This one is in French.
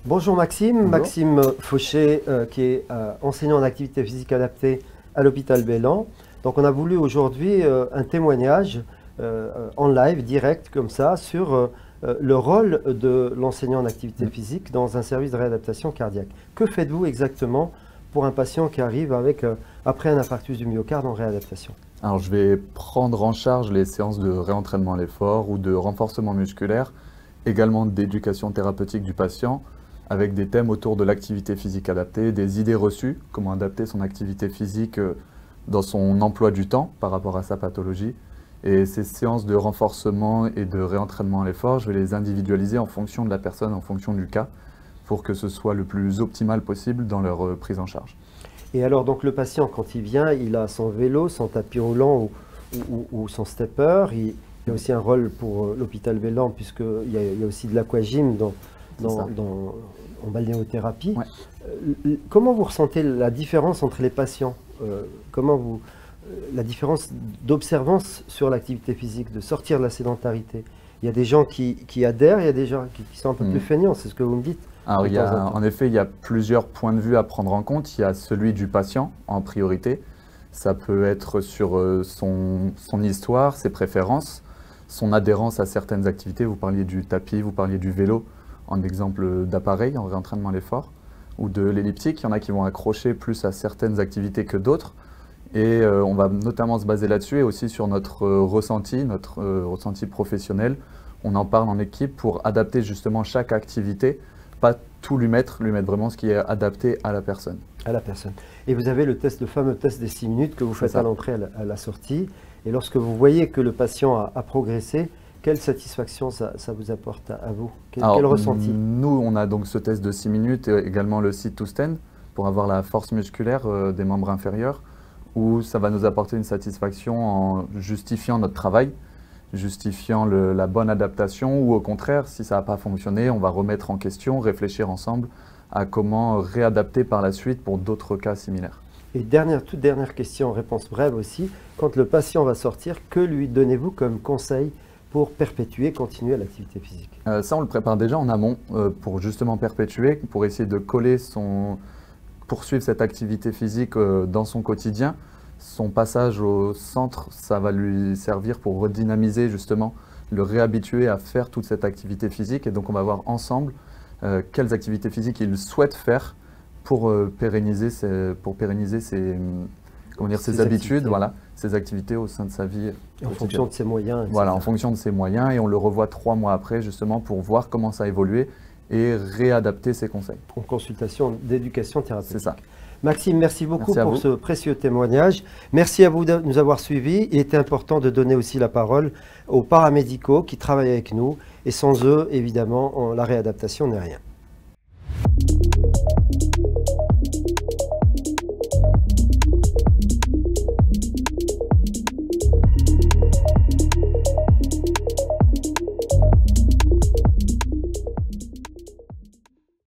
Bonjour Maxime, Bonjour. Maxime Fauché qui est enseignant en activité physique adaptée à l'hôpital Bellan. Donc on a voulu aujourd'hui un témoignage en live, direct comme ça, sur le rôle de l'enseignant en activité physique dans un service de réadaptation cardiaque. Que faites-vous exactement pour un patient qui arrive avec, après un infarctus du myocarde en réadaptation? Alors, je vais prendre en charge les séances de réentraînement à l'effort ou de renforcement musculaire, également d'éducation thérapeutique du patient, avec des thèmes autour de l'activité physique adaptée, des idées reçues, comment adapter son activité physique dans son emploi du temps par rapport à sa pathologie. Et ces séances de renforcement et de réentraînement à l'effort, je vais les individualiser en fonction de la personne, en fonction du cas, pour que ce soit le plus optimal possible dans leur prise en charge. Et alors, donc, le patient, quand il vient, il a son vélo, son tapis roulant ou son stepper. Il y a aussi un rôle pour l'hôpital Bellan, puisqu'il y a aussi de l'aquagym en balnéothérapie. Ouais. Comment vous ressentez la différence entre les patients? La différence d'observance sur l'activité physique, de sortir de la sédentarité? Il y a des gens qui adhèrent, il y a des gens qui sont un peu plus feignants, c'est ce que vous me dites? Alors, en effet, il y a plusieurs points de vue à prendre en compte. Il y a celui du patient en priorité. Ça peut être sur son histoire, ses préférences, son adhérence à certaines activités. Vous parliez du tapis, vous parliez du vélo en exemple d'appareil en réentraînement à l'effort ou de l'elliptique. Il y en a qui vont accrocher plus à certaines activités que d'autres. Et on va notamment se baser là-dessus et aussi sur notre ressenti professionnel. On en parle en équipe pour adapter justement chaque activité, pas tout lui mettre vraiment ce qui est adapté à la personne. À la personne. Et vous avez le fameux test des 6 minutes que vous faites à l'entrée, à la sortie. Et lorsque vous voyez que le patient a progressé, quelle satisfaction ça vous apporte à vous? Quel ressenti? Nous, on a donc ce test de 6 minutes et également le sit to stand pour avoir la force musculaire des membres inférieurs, où ça va nous apporter une satisfaction en justifiant notre travail, justifiant la bonne adaptation, ou au contraire, si ça n'a pas fonctionné, on va remettre en question, réfléchir ensemble à comment réadapter par la suite pour d'autres cas similaires. Et toute dernière question, réponse brève aussi, quand le patient va sortir, que lui donnez-vous comme conseil pour continuer l'activité physique? Ça, on le prépare déjà en amont pour justement perpétuer, pour essayer de poursuivre cette activité physique dans son quotidien. Son passage au centre, ça va lui servir pour redynamiser justement, le réhabituer à faire toute cette activité physique. Et donc on va voir ensemble quelles activités physiques il souhaite faire pour pérenniser ses habitudes, ses activités au sein de sa vie. En fonction de ses moyens. Etc. Voilà, en fonction de ses moyens. Et on le revoit 3 mois après justement pour voir comment ça a évolué et réadapter ses conseils. En consultation d'éducation thérapeutique. C'est ça. Maxime, merci beaucoup pour ce précieux témoignage. Merci à vous de nous avoir suivis. Il était important de donner aussi la parole aux paramédicaux qui travaillent avec nous. Et sans eux, évidemment, la réadaptation n'est rien.